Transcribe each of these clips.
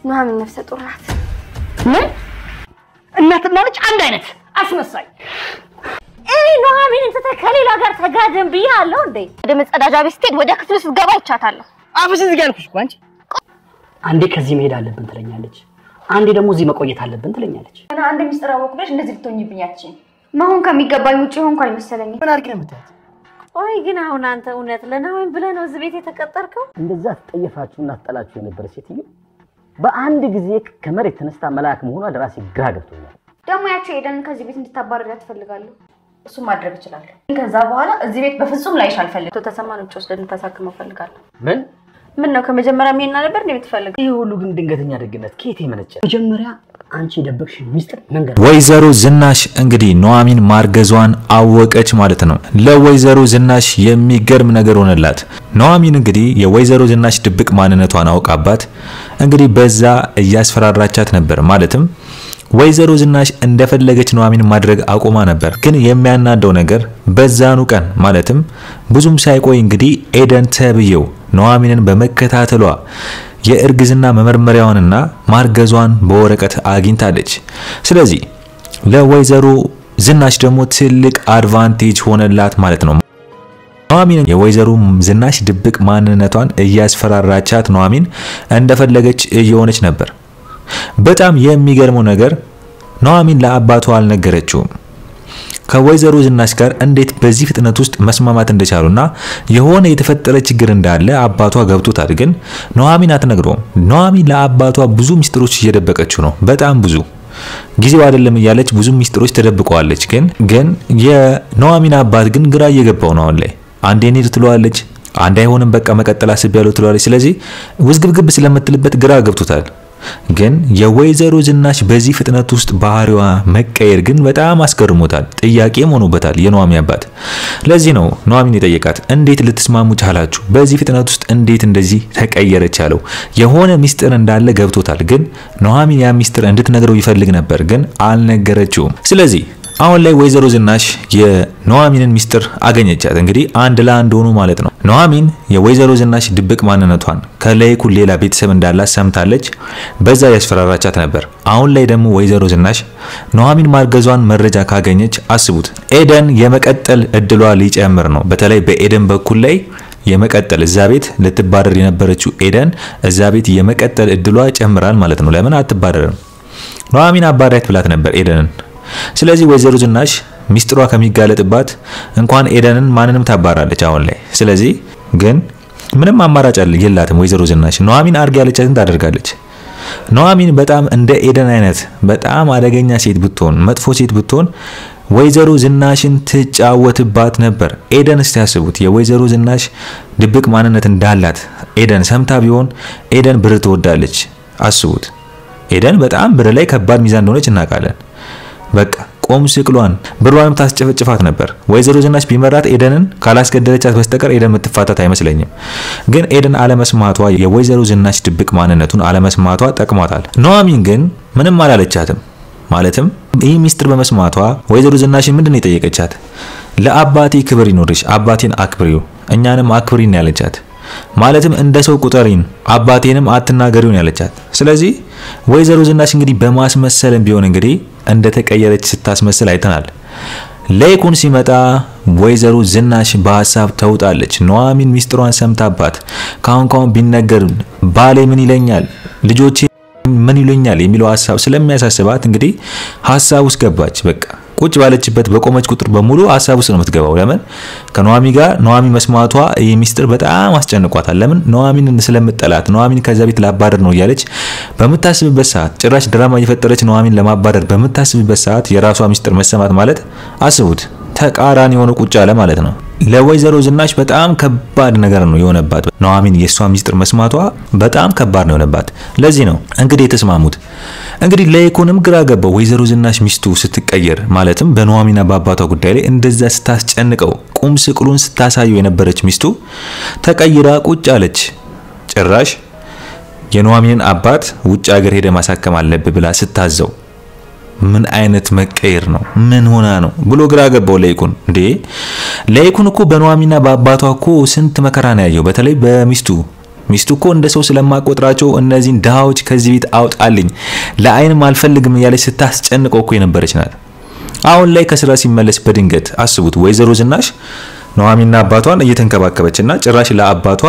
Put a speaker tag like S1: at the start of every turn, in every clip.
S1: ኑሐሚን ነፍሰ ጡር ናት
S2: ምን እናትና ልጅ አንድ አይነት አስመሳይ
S1: ኑሐሚን እንተ ከሌላ ጋር ተጋደም ብያለሁ እንዴ ወደ መጸዳጃ ቤት ስትሄድ ወደ ክፍሉ ስትገባ ይቻታለሁ
S2: አፍሽ እዚህ ጋር አልኩሽ እኮ አንቺ አንዴ ከዚህ መሄድ አለብን ትለኛለች አንዴ ደግሞ እዚህ መቆየት አለብን ትለኛለች
S1: እና አንድ ሚስጥር አወቅብሽ እንደዚህ ልትሆኝብኛች ማሁን ከሚገባኝ ውጪ ሆንኩ አይመስለኝም
S2: ምን አድርግ ነው የምትያት
S1: ወይ ግን አሁን አንተ እውነት ለናውን ብለህ ነው እዚህ ቤት የተቀጠርከው
S2: እንደዛ ተጠየፋችሁና ተጣላችሁ የነበረ ሴትዮ በአንድ ጊዜ ከመሬት ተነስታ መልአክ መሆኗ ድራስ ግራ ገብቶኛል
S1: ደግሞ ያቸው ሄደን ከዚህ ቤት እንድታባረር ትፈልጋለሁ እሱ ማድረግ ይችላል ከዛ በኋላ እዚህ ቤት በፍጹም ላይሽ አልፈልግም ተሰማን ውጭ ወስደን ተሳክመው ፈልጋለሁ ምን ነው ከመጀመሪያ ምን ነበር ነው የምትፈልግ
S2: ይሄ ሁሉ ግን ድንገተኛ ደግነት ከየት የመነጨ መጀመሪያ አንቺ ደበቅሽ ሚስጥር መንገር
S3: ወይዘሮ ዝናሽ እንግዲህ ኑሐሚን ማርገዟን አወቀች ማለት ነው ለወይዘሮ ዝናሽ የሚገርም ነገር ሆነላት ኑሐሚን እንግዲህ የወይዘሮ ዝናሽ ድብቅ ማንነቷን አውቃባት እንግዲህ በዛ እያስፈራራቻት ነበር ማለትም ወይዘሮ ዝናሽ እንደፈለገች ኑሐሚን ማድረግ አቆማ ነበር ግን የሚያናደው ነገር በዛኑ ቀን ማለትም ብዙም ሳይቆይ እንግዲህ ኤደን ተብየው ኑሐሚንን በመከታተሏ የእርግዝና መመርመሪያዋንና ማርገዟን በወረቀት አግኝታለች ስለዚህ ለወይዘሮ ዝናሽ ደግሞ ትልቅ አድቫንቴጅ ሆነላት ማለት ነው ኑሐሚን የወይዘሮ ዝናሽ ድብቅ ማንነቷን እያስፈራራቻት ኑሐሚን እንደፈለገች እየሆነች ነበር በጣም የሚገርመው ነገር ኑሐሚን ለአባቷ አልነገረችውም ከወይዘሮ ዝናሽ ጋር እንዴት በዚህ ፍጥነት ውስጥ መስማማት እንደቻሉና የሆነ የተፈጠረ ችግር እንዳለ አባቷ ገብቶታል ግን ኑሐሚን አትነግረውም ኑሐሚን ለአባቷ ብዙ ሚስጥሮች እየደበቀችው ነው በጣም ብዙ ጊዜው አይደለም እያለች ብዙ ሚስጥሮች ተደብቀዋለች ግን የኑሐሚን አባት ግን ግራ እየገባው ነው አሁን ላይ አንዴ እንሂድ ትለዋለች አንዴ አይሆንም በቃ መቀጠል አስቤያለሁ ትለዋለች ስለዚህ ውዝግብግብ ስለምትልበት ግራ ገብቶታል ግን የወይዘሮ ዝናሽ በዚህ ፍጥነት ውስጥ ባህሪዋ መቀየር ግን በጣም አስገርሞታል ጥያቄም ሆኖበታል የኑሐሚን አባት ለዚህ ነው ኑሐሚን የጠየቃት እንዴት ልትስማሙ ቻላችሁ በዚህ ፍጥነት ውስጥ እንዴት እንደዚህ ተቀየረች አለው የሆነ ሚስጥር እንዳለ ገብቶታል ግን ኑሐሚን ያ ሚስጥር እንድትነግረው ይፈልግ ነበር ግን አልነገረችውም ስለዚህ አሁን ላይ ወይዘሮ ዝናሽ የኑሐሚንን ሚስጥር አገኘቻት እንግዲህ አንድ ለአንድ ሆኖ ማለት ነው ኑሐሚን የወይዘሮ ዝናሽ ድብቅ ማንነቷን ከለይኩን ሌላ ቤተሰብ እንዳላት ሰምታለች በዛ ያስፈራራቻት ነበር አሁን ላይ ደግሞ ወይዘሮ ዝናሽ ኑሐሚን ማርገዟን መረጃ ካገኘች አስቡት ኤደን የመቀጠል እድሏ ሊጨምር ነው በተለይ በኤደን በኩል ላይ የመቀጠል እዛ ቤት ልትባረር የነበረችው ኤደን እዛ ቤት የመቀጠል እድሏ ይጨምራል ማለት ነው ለምን አትባረርም ኑሐሚን አባራይት ብላት ነበር ኤደንን ስለዚህ ወይዘሮ ዝናሽ ሚስጥሯ ከሚጋለጥባት እንኳን ኤደንን ማንንም ታባራለች አሁን ላይ ስለዚህ ግን ምንም አማራጭ የላትም ወይዘሮ ዝናሽ ኑሐሚን አርግ ያለቻትን ታደርጋለች ኑሐሚን በጣም እንደ ኤደን አይነት በጣም አደገኛ ሴት ብትሆን መጥፎ ሴት ብትሆን ወይዘሮ ዝናሽን ትጫወትባት ነበር ኤደን እስቲያስቡት የወይዘሮ ዝናሽ ድብቅ ማንነት እንዳላት ኤደን ሰምታ ቢሆን ኤደን ብር ትወዳለች አስቡት ኤደን በጣም ብር ላይ ከባድ ሚዛን እንደሆነች እናውቃለን በቃ ቆም ስቅሏን ብሯንም ታስጨፈጭፋት ነበር ወይዘሮ ዝናሽ ቢመራት ኤደንን ካላስገደለቻት በስተቀር ኤደን ምትፋታት አይመስለኝም ግን ኤደን አለመስማቷ የወይዘሮ ዝናሽ ድብቅ ማንነቱን አለመስማቷ ጠቅሟታል ኑሐሚን ግን ምንም አላለቻትም ማለትም ይህ ሚስጥር በመስማቷ ወይዘሮ ዝናሽ ምንድነው የጠየቀቻት ለአባቴ ክብር ይኖርሽ አባቴን አክብሪው እኛንም አክብሪን ያለቻት ማለትም እንደ ሰው ቁጠሪን አባቴንም አትናገሪውን ያለቻት ስለዚህ ወይዘሮ ዝናሽ እንግዲህ በማስመሰልም ቢሆን እንግዲህ እንደ ተቀየረች ስታስመስል አይተናል ለይኩን ሲመጣ ወይዘሮ ዝናሽ በሐሳብ ተውጣለች ኑሐሚን ሚስጥሯን ሰምታባት ካሁን ቢነገር ባሌ ምን ይለኛል ልጆቼ ምን ይሉኛል የሚለው ሐሳብ ስለሚያሳስባት እንግዲህ ሐሳብ ውስጥ ገባች በቃ ቁጭ ባለችበት በቆመች ቁጥር በሙሉ ሐሳብ ውስጥ ነው የምትገባው ለምን ከኑሐሚን ጋር ኑሐሚን መስማቷ የሚስጥር በጣም አስጨንቋታል ለምን ኑሐሚንን ስለምትጠላት ኑሐሚን ከዛ ቤት ላባረር ነው ያለች በመታሰብበት ሰዓት ጭራሽ ድራማ እየፈጠረች ኑሐሚን ለማባረር በመታሰብበት ሰዓት የራሷ ሚስጥር መሰማት ማለት አስቡት ተቃራኒ ሆኖ ቁጭ አለ ማለት ነው ለወይዘሮ ዝናሽ በጣም ከባድ ነገር ነው የሆነባት ኑሐሚን የሷ ሚስጥር መስማቷ በጣም ከባድ ነው የሆነባት ለዚህ ነው እንግዲህ የተስማሙት እንግዲህ ለይኩንም ግራ ገባው ወይዘሮ ዝናሽ ሚስቱ ስትቀየር ማለትም በኑሐሚንና በአባቷ ጉዳይ ላይ እንደዛ ስታስጨንቀው ቁም ስቅሉን ስታሳየው የነበረች ሚስቱ ተቀይራ ቁጭ አለች ጭራሽ የኑሐሚንን አባት ውጭ ሀገር ሄደ ማሳከም አለበት ብላ ስታዘው ምን አይነት መቀየር ነው ምን ሆና ነው ብሎ ግራ ገባው ለይኩን ለይኩን እኮ በኑሐሚንና በአባቷ እኮ ስንት መከራ ነው ያየው በተለይ በሚስቱ ሚስቱ እኮ እንደ ሰው ስለማቆጥራቸው እነዚህን ድሃዎች ከዚህ ቤት አውጣልኝ ለአይንም አልፈልግም እያለች ስታስጨንቀው እኮ የነበረች ናት። አሁን ላይ ከስራ ሲመለስ በድንገት አስቡት ወይዘሮ ዝናሽ ኑሐሚንና አባቷን እየተንከባከበችና ጭራሽ ለአባቷ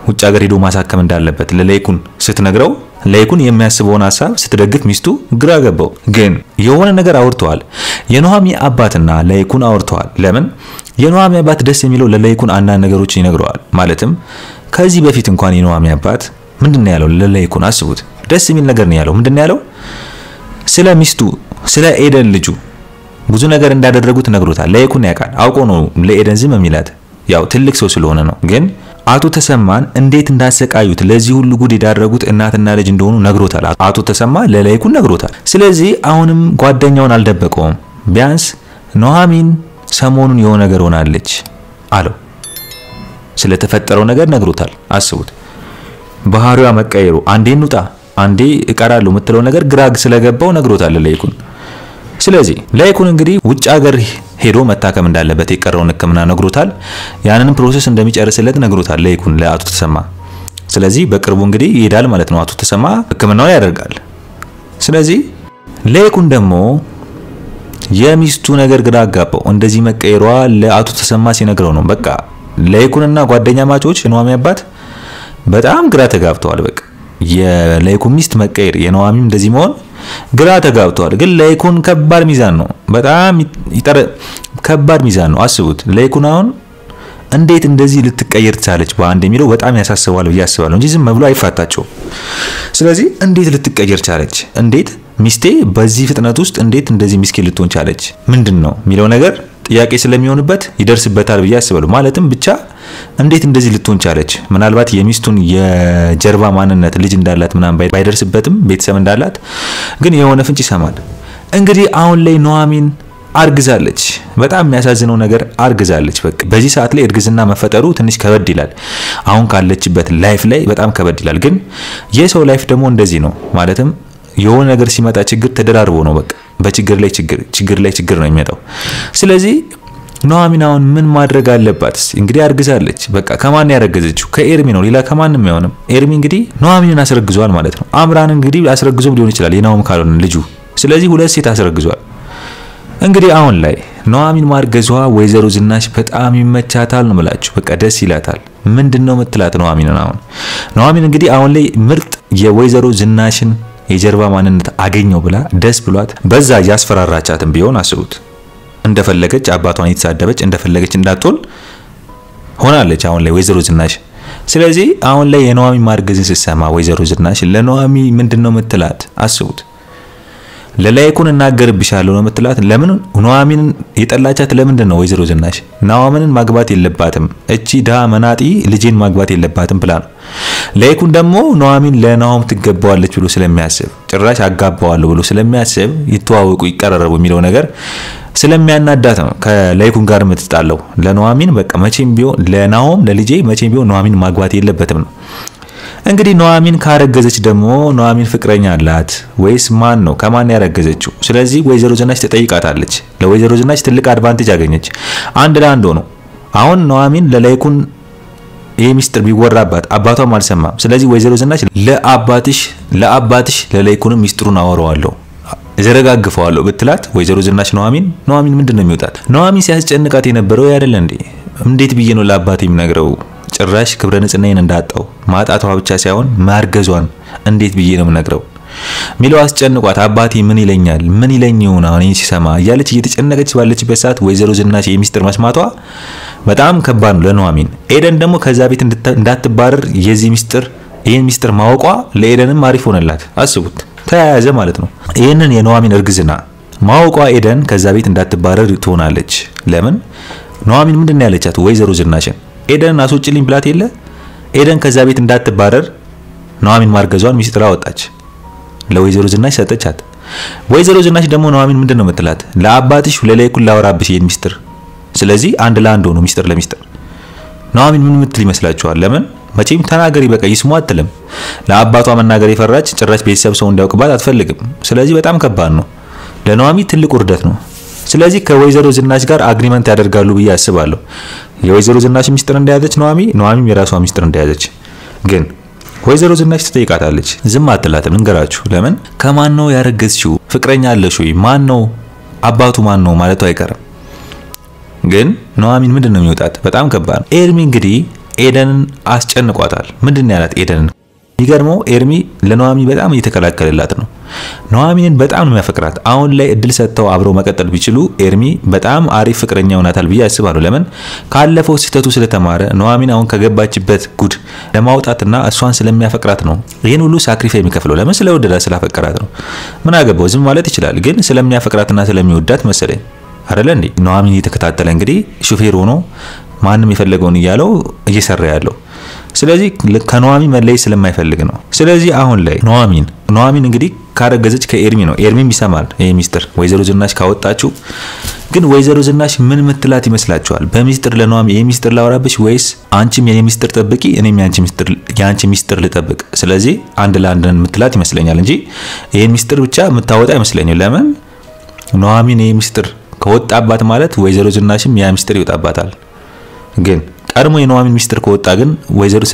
S3: ውጭ ሀገር ሄዶ ማሳከም እንዳለበት ለለይኩን ስትነግረው ለይኩን የሚያስበውን ሐሳብ ስትደግፍ ሚስቱ ግራ ገባው። ግን የሆነ ነገር አውርተዋል። የኑሐሚን አባትና ለይኩን አውርተዋል። ለምን የኑሐሚን አባት ደስ የሚለው ለለይኩን አንዳንድ ነገሮችን ይነግረዋል። ማለትም ከዚህ በፊት እንኳን የኑሐሚን አባት ምንድነው ያለው ለለይኩን አስቡት። ደስ የሚል ነገር ነው ያለው። ምንድነው ያለው? ስለ ሚስቱ ስለ ኤደን ልጁ ብዙ ነገር እንዳደረጉት ነግሮታል። ለይኩን ያውቃል። አውቆ ነው ለኤደን ዝም የሚላት ያው ትልቅ ሰው ስለሆነ ነው። ግን አቶ ተሰማን እንዴት እንዳሰቃዩት ለዚህ ሁሉ ጉድ የዳረጉት እናትና ልጅ እንደሆኑ ነግሮታል። አቶ ተሰማ ለለይኩን ነግሮታል። ስለዚህ አሁንም ጓደኛውን አልደበቀውም። ቢያንስ ኑሐሚን ሰሞኑን የሆነ ነገር ሆናለች አለው። ስለተፈጠረው ነገር ነግሮታል። አስቡት ባህሪዋ መቀየሩ፣ አንዴ እንውጣ አንዴ እቀራለሁ የምትለው ነገር ግራግ ስለገባው ነግሮታል ለለይኩን። ስለዚህ ለይኩን እንግዲህ ውጭ ሀገር ሄዶ መታከም እንዳለበት የቀረውን ሕክምና ነግሮታል። ያንንም ፕሮሰስ እንደሚጨርስለት ነግሮታል ለይኩን ለአቶ ተሰማ። ስለዚህ በቅርቡ እንግዲህ ይሄዳል ማለት ነው። አቶ ተሰማ ሕክምናውን ያደርጋል። ስለዚህ ለይኩን ደግሞ የሚስቱ ነገር ግራ አጋባው። እንደዚህ መቀየሯ ለአቶ ተሰማ ሲነግረው ነው በቃ ለይኩንና ጓደኛ ማቾች የኑሐሚን አባት በጣም ግራ ተጋብተዋል። በቃ የለይኩን ሚስት መቀየር የኑሐሚን እንደዚህ መሆን ግራ ተጋብተዋል። ግን ለይኩን ከባድ ሚዛን ነው። በጣም ከባድ ሚዛን ነው። አስቡት ለይኩን አሁን እንዴት እንደዚህ ልትቀየር ቻለች በአንድ የሚለው በጣም ያሳስባል ብዬ አስባለሁ እንጂ ዝም ብሎ አይፋታቸው። ስለዚህ እንዴት ልትቀየር ቻለች? እንዴት ሚስቴ በዚህ ፍጥነት ውስጥ እንዴት እንደዚህ ምስኪን ልትሆን ቻለች? ምንድነው የሚለው ነገር ጥያቄ ስለሚሆንበት ይደርስበታል ብዬ አስባለሁ። ማለትም ብቻ እንዴት እንደዚህ ልትሆን ቻለች? ምናልባት የሚስቱን የጀርባ ማንነት ልጅ እንዳላት ምናምን ባይደርስበትም ቤተሰብ እንዳላት ግን የሆነ ፍንጭ ይሰማል። እንግዲህ አሁን ላይ ኑሐሚን አርግዛለች። በጣም የሚያሳዝነው ነገር አርግዛለች። በቃ በዚህ ሰዓት ላይ እርግዝና መፈጠሩ ትንሽ ከበድ ይላል። አሁን ካለችበት ላይፍ ላይ በጣም ከበድ ይላል። ግን የሰው ላይፍ ደግሞ እንደዚህ ነው። ማለትም የሆነ ነገር ሲመጣ ችግር ተደራርቦ ነው በቃ በችግር ላይ ችግር ነው የሚመጣው። ስለዚህ ኑሐሚን አሁን ምን ማድረግ አለባት? እንግዲህ አርግዛለች። በቃ ከማን ያረገዘችው? ከኤርሚ ነው። ሌላ ከማንም አይሆንም። ኤርሚ እንግዲህ ኑሐሚንን አስረግዟል ማለት ነው። አምራን እንግዲህ አስረግዞም ሊሆን ይችላል የናውም ካልሆነ ልጁ። ስለዚህ ሁለት ሴት አስረግዟል። እንግዲህ አሁን ላይ ኑሐሚን ማርገዟ ወይዘሮ ዝናሽ በጣም ይመቻታል ነው የምላችሁ። በቃ ደስ ይላታል። ምንድነው የምትላት ኑሐሚንን? ኑሐሚን እንግዲህ አሁን ላይ ምርጥ የወይዘሮ ዝናሽን የጀርባ ማንነት አገኘው ብላ ደስ ብሏት በዛ ያስፈራራቻትም ቢሆን አስቡት እንደፈለገች አባቷን የተሳደበች እንደፈለገች እንዳትሆን ሆናለች አሁን ላይ ወይዘሮ ዝናሽ። ስለዚህ አሁን ላይ የኑሐሚን ማርገዝን ስትሰማ ወይዘሮ ዝናሽ ለኑሐሚን ምንድነው የምትላት? አስቡት ለለይኩን እናገርብሻለሁ ነው የምትላት። ለምን ኑሐሚንን የጠላቻት ለምንድን ነው? ወይዘሮ ዝናሽ ኑሐሚንን ማግባት የለባትም እቺ ዳ መናጢ ልጄን ማግባት የለባትም ብላ ነው። ለይኩን ደግሞ ኑሐሚን ለናሆም ትገባዋለች ብሎ ስለሚያስብ ጭራሽ አጋባዋለሁ ብሎ ስለሚያስብ ይተዋወቁ ይቀራረቡ የሚለው ነገር ስለሚያናዳት ነው ከለይኩን ጋር የምትጣለው። ለኑሐሚን በቃ መቼም ቢሆን ለናሆም ለልጄ መቼም ቢሆን ኑሐሚን ማግባት የለበትም ነው። እንግዲህ ኑሐሚን ካረገዘች ደግሞ ኑሐሚን ፍቅረኛ አላት ወይስ ማን ነው? ከማን ያረገዘችው? ስለዚህ ወይዘሮ ዝናሽ ተጠይቃታለች። ለወይዘሮ ዝናሽ ትልቅ አድቫንቴጅ አገኘች። አንድ ለአንድ ሆኖ አሁን ኑሐሚን ለለይኩን ይሄ ሚስጥር ቢወራባት አባቷም አልሰማም። ስለዚህ ወይዘሮ ዝናሽ ለአባትሽ ለለይኩን ሚስጥሩን አወራዋለሁ ዘረጋግፈዋለሁ ብትላት ወይዘሮ ዝናሽ ኑሐሚን ምንድነው የሚወጣት? ኑሐሚን ሲያስጨንቃት የነበረው ያደለ እንዴት ብዬ ነው ለአባቴ የምነግረው? ጭራሽ ክብረ ንጽህናዬን እንዳጣው ማጣቷ ብቻ ሳይሆን ማርገዟን እንዴት ብዬ ነው የምነግረው ሚለው አስጨንቋት። አባቴ ምን ይለኛል ምን ይለኝ ይሆን አሁን ሲሰማ እያለች እየተጨነቀች ባለችበት ሰዓት ወይዘሮ ዝናሽ የሚስጥር መስማቷ በጣም ከባድ ነው ለኑሐሚን። ኤደን ደግሞ ከዛ ቤት እንዳትባረር ይሄን ሚስጥር ማወቋ ለኤደንም አሪፍ ሆነላት። አስቡት ተያያዘ ማለት ነው። ይሄንን የኑሐሚን እርግዝና ማወቋ ኤደን ከዛ ቤት እንዳትባረር ትሆናለች። ለምን ኑሐሚን ምንድነው ያለቻት ወይዘሮ ዝናሽን? ኤደን አስወጭልኝ ብላት የለ ኤደን ከዛ ቤት እንዳትባረር ኑሐሚን ማርገዟን ሚስጥር አወጣች ለወይዘሮ ዝናሽ ሰጠቻት። ወይዘሮ ዝናሽ ደግሞ ኑሐሚን ምንድነው የምትላት? ለአባትሽ ለለይኩን ላወራብሽ ይሄን ሚስጥር። ስለዚህ አንድ ለአንድ ሆኖ ሚስጥር ለሚስጥር ኑሐሚን ምን ምትል ይመስላችኋል? ለምን መቼም ተናገሪ በቃ ይስሙ አትልም። ለአባቷ መናገር የፈራች ጭራሽ ቤተሰብ ሰው እንዲያውቅባት አትፈልግም። ስለዚህ በጣም ከባድ ነው ለኑሐሚን ትልቅ ውርደት ነው። ስለዚህ ከወይዘሮ ዝናሽ ጋር አግሪመንት ያደርጋሉ ብዬ አስባለሁ። የወይዘሮ ዝናሽ ሚስጥር እንደያዘች ኑሐሚን የራሷ ሚስጥር እንደያዘች ግን ወይዘሮ ዝናሽ ትጠይቃታለች። ዝም አትላትም። እንገራችሁ ለምን ከማን ነው ያረገዝሽው? ፍቅረኛ አለሽ ወይ? ማን ነው አባቱ? ማን ነው ማለቱ አይቀርም። ግን ኑሐሚን ምንድነው የሚወጣት? በጣም ከባድ። ኤርሚ እንግዲህ ኤደንን አስጨንቋታል። ምንድነው ያላት ኤደንን? ይገርመው ኤርሚ ለኑሐሚን በጣም እየተከላከለላት ነው። ኑሐሚንን በጣም ነው የሚያፈቅራት። አሁን ላይ እድል ሰጥተው አብረው መቀጠል ቢችሉ ኤርሚ በጣም አሪፍ ፍቅረኛ ይሆናታል ብዬ አስባለሁ። ለምን ካለፈው ስህተቱ ስለተማረ ኑሐሚን አሁን ከገባችበት ጉድ ለማውጣትና እሷን ስለሚያፈቅራት ነው ይሄን ሁሉ ሳክሪፋይ የሚከፍለው። ለምን ስለወደዳት ስላፈቀራት ነው። ምን አገባው ዝም ማለት ይችላል። ግን ስለሚያፈቅራትና ስለሚወዳት መሰለኝ አይደለ እንዴ? ኑሐሚን እየተከታተለ እንግዲህ ሹፌር ሆኖ ማንንም የፈለገውን እያለው እየሰራ ያለው። ስለዚህ ከኑሐሚን መለይ ስለማይፈልግ ነው። ስለዚህ አሁን ላይ ኑሐሚን እንግዲህ ካረገዘች ከኤርሚ ነው። ኤርሚም ይሰማል ይሄ ሚስጥር ወይዘሮ ዝናሽ ካወጣችሁ። ግን ወይዘሮ ዝናሽ ምን ምትላት ይመስላችኋል? በሚስጥር ለኑሐሚን ይሄ ሚስጥር ላወራብሽ ወይስ አንቺም የኔ ሚስጥር ጠብቂ እኔም ያንቺ ሚስጥር ልጠብቅ፣ ስለዚህ አንድ ለአንድ ምትላት ይመስለኛል እንጂ ይሄ ሚስጥር ብቻ ምታወጣ አይመስለኝም። ለምን ኑሐሚን ይሄ ሚስጥር ከወጣባት ማለት ወይዘሮ ዝናሽም ያ ሚስጥር ይወጣባታል። ግን ቀድሞ የኑሐሚን ሚስጥር ከወጣ ግን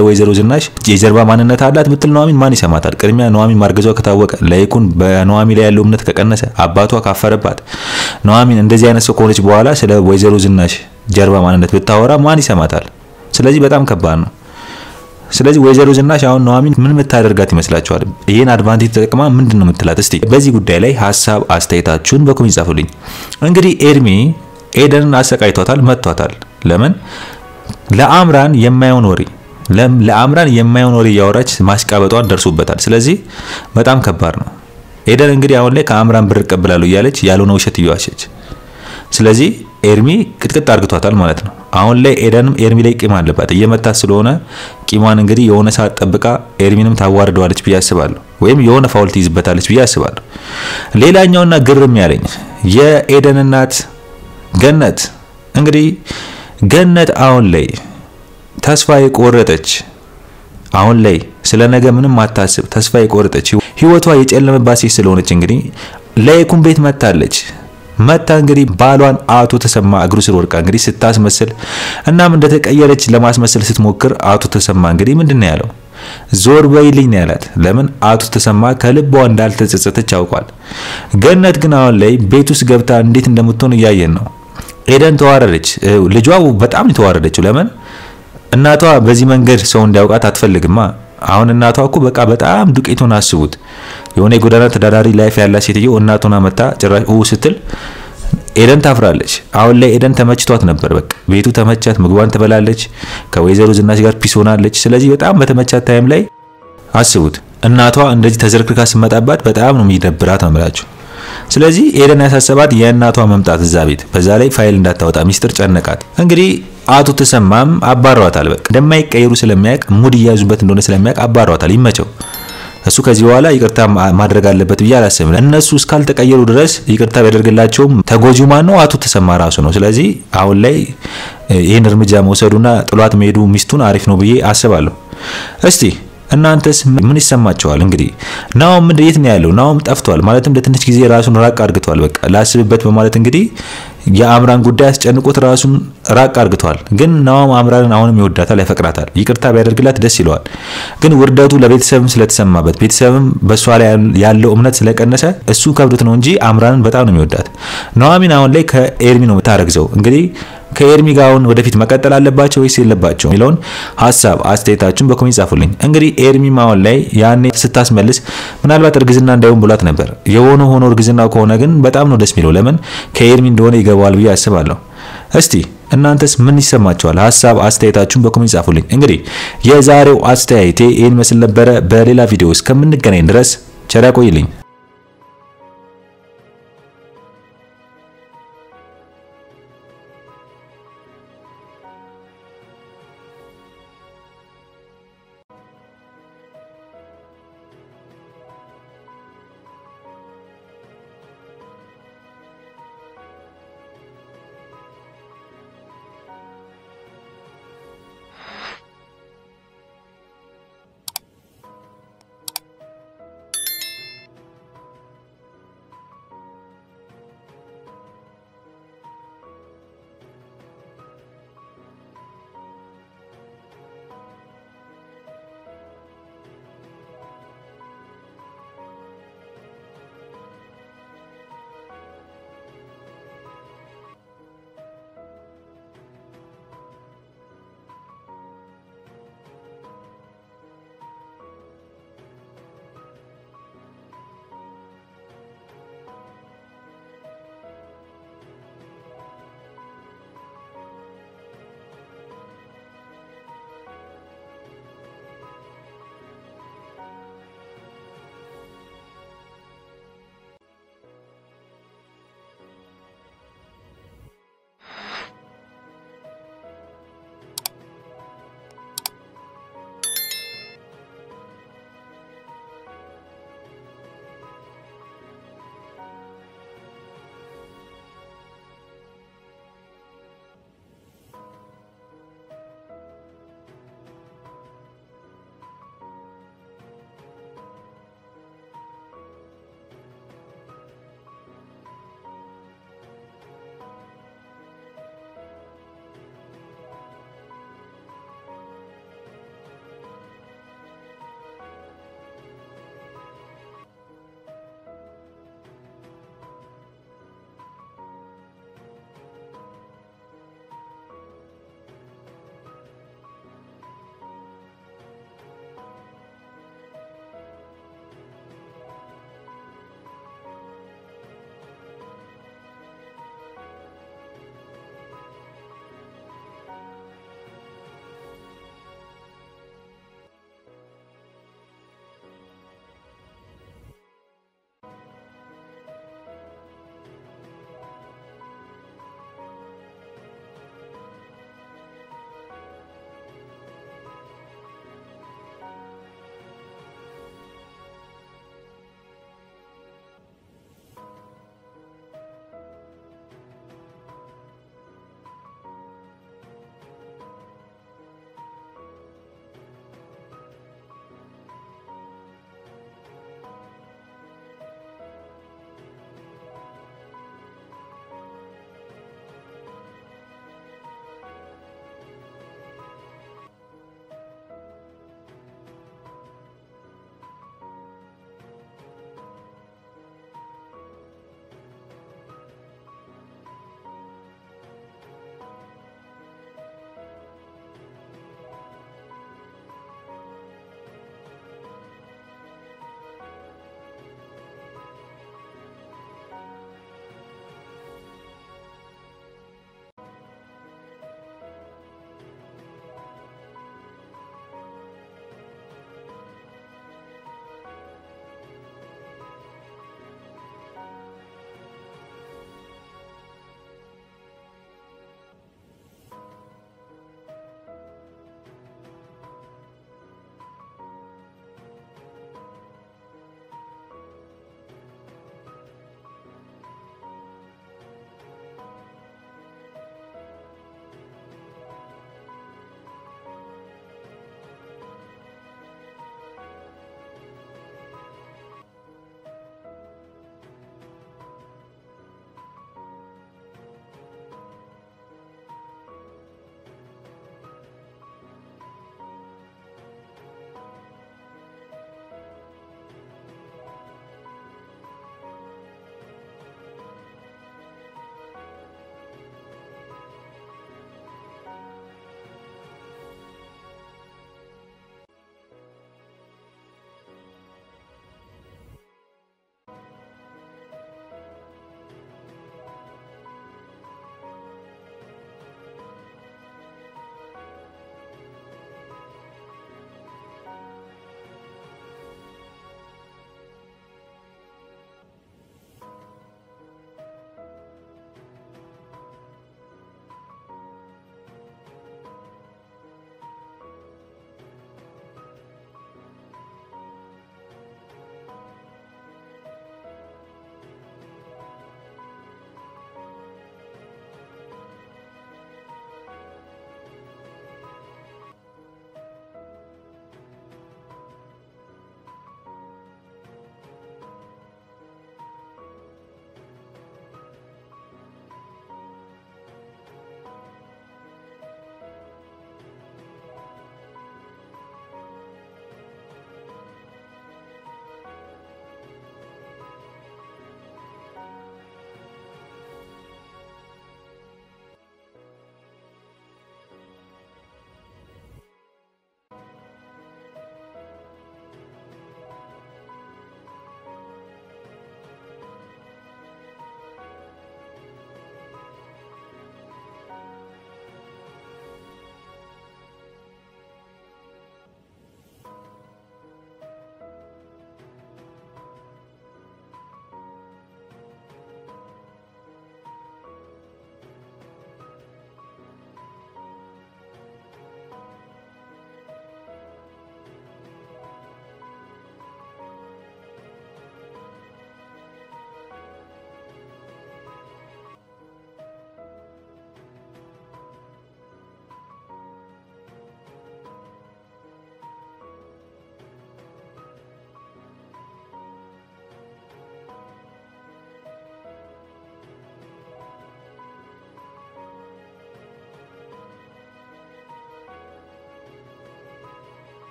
S3: ወይዘሮ ዝናሽ የጀርባ ማንነት አላት ብትል ኑሐሚን ማን ይሰማታል? ቅድሚያ ኑሐሚን ማርገዟ ከታወቀ ለይኩን በኑሐሚን ላይ ያለው እምነት ከቀነሰ አባቷ ካፈረባት ኑሐሚን እንደዚህ አይነት ሰው ከሆነች በኋላ ስለ ወይዘሮ ዝናሽ ጀርባ ማንነት ብታወራ ማን ይሰማታል? ስለዚህ በጣም ከባድ ነው። ስለዚህ ወይዘሮ ዝናሽ አሁን ኑሐሚን ምን ምታደርጋት ይመስላችኋል? ይሄን አድቫንቴጅ ተጠቅማ ምንድነው ምትላት? እስቲ በዚህ ጉዳይ ላይ ሐሳብ አስተያየታችሁን በኮሜንት ጻፉልኝ። እንግዲህ ኤርሚ ኤደንን አሰቃይቷታል፣ መቷታል። ለምን ለአምራን የማይሆን ወሬ ያወራች ማስቃበጧን ደርሶበታል። ስለዚህ በጣም ከባድ ነው። ኤደን እንግዲህ አሁን ላይ ከአምራን ብር ቀበላሉ እያለች ያልሆነ ውሸት እየዋሸች፣ ስለዚህ ኤርሚ ቅጥቅጥ አርግቷታል ማለት ነው። አሁን ላይ ኤደንም ኤርሚ ላይ ቂም አለባት እየመታት ስለሆነ ቂሟን እንግዲህ የሆነ ሰዓት ጠብቃ ኤርሚንም ታዋርደዋለች ብዬ አስባለሁ፣ ወይም የሆነ ፋውል ትይዝበታለች ብዬ አስባለሁ። ሌላኛውና ግርም ያለኝ የኤደን እናት ገነት እንግዲህ ገነት አሁን ላይ ተስፋ የቆረጠች፣ አሁን ላይ ስለ ነገ ምንም ማታስብ ተስፋ የቆረጠች ህይወቷ የጨለመባት ሴት ስለሆነች እንግዲህ ለይኩን ቤት መታለች። እንግዲህ ባሏን አቶ ተሰማ እግሩ ስር ወርቃ እንግዲህ ስታስመስል እናም እንደተቀየረች ለማስመሰል ስትሞክር አቶ ተሰማ እንግዲህ ምንድነው ያለው? ዞር በይልኝ ነው ያላት። ለምን አቶ ተሰማ ከልቧ እንዳልተጸጸተች አውቋል። ገነት ግን አሁን ላይ ቤት ውስጥ ገብታ እንዴት እንደምትሆን እያየን ነው። ኤደን ተዋረደች። ልጇ በጣም ተዋረደችው። ለምን እናቷ በዚህ መንገድ ሰው እንዲያውቃት አትፈልግማ። አሁን እናቷ እኮ በጣም ዱቄቱን አስቡት። የሆነ የጎዳና ተዳዳሪ ላይፍ ያላት ሴትዮ እናቷን አመጣ ጭራሽ ስትል ኤደን ታፍራለች። አሁን ላይ ኤደን ተመችቷት ነበር። ቤቱ ተመቻት፣ ምግቧን ትበላለች፣ ከወይዘሮ ዝናሽ ጋር ፒስ ሆናለች። ስለዚህ በጣም በተመቻት ታይም ላይ አስቡት እናቷ እንደዚህ ተዘርክርካ ስመጣባት በጣም ነው የሚደብራት አምላችሁ። ስለዚህ ኤደን ያሳሰባት የእናቷ መምጣት እዛ ቤት፣ በዛ ላይ ፋይል እንዳታወጣ ሚስጥር ጨነቃት። እንግዲህ አቶ ተሰማም አባሯታል። እንደማይቀየሩ ስለሚያውቅ ሙድ እያዙበት እንደሆነ ስለሚያውቅ አባሯታል። ይመቸው። እሱ ከዚህ በኋላ ይቅርታ ማድረግ አለበት ብዬ አላስብም። እነሱ እስካልተቀየሩ ድረስ ይቅርታ ቢያደርግላቸውም ተጎጂው ማን ነው? አቶ ተሰማ ራሱ ነው። ስለዚህ አሁን ላይ ይሄን እርምጃ መውሰዱና ጥሏት መሄዱ ሚስቱን አሪፍ ነው ብዬ አስባለሁ። እስቲ እናንተስ ምን ይሰማችኋል? እንግዲህ ናኦም የት ነው ያለው? ናኦም ጠፍቷል ማለትም ለትንሽ ጊዜ ራሱን ራቅ አርግቷል። ላስብበት በማለት እንግዲህ የአምራን ጉዳይ አስጨንቆት ራሱን ራቅ አርግቷል። ግን ናኦም አምራንን አሁንም ይወዳታል፣ ያፈቅራታል። ይቅርታ ቢያደርግላት ደስ ይለዋል። ግን ውርደቱ ለቤተሰብም ስለተሰማበት ቤተሰብም በሷ ላይ ያለው እምነት ስለቀነሰ እሱ ከብዶት ነው እንጂ አምራንን በጣም ነው የሚወዳት። ኑሐሚን አሁን ላይ ከኤርሚ ነው የምታረግዘው። እንግዲህ ከኤርሚ ጋር አሁን ወደፊት መቀጠል አለባቸው ወይስ የለባቸው የሚለውን ሐሳብ አስተያየታችሁን በኮሜንት ጻፉልኝ። እንግዲህ ኤርሚ አሁን ላይ ያኔ ስታስመልስ ምናልባት እርግዝና እንዳይሆን ብሏት ነበር። የሆነ ሆኖ እርግዝናው ከሆነ ግን በጣም ነው ደስ የሚለው። ለምን ከኤርሚ እንደሆነ ይገባዋል ብዬ አስባለሁ። እስቲ እናንተስ ምን ይሰማችኋል? ሐሳብ አስተያየታችሁን በኮሜንት ጻፉልኝ። እንግዲህ የዛሬው አስተያየቴ ይሄን መስል ነበረ። በሌላ ቪዲዮ እስከምንገናኝ ድረስ ቸር ያቆይልኝ።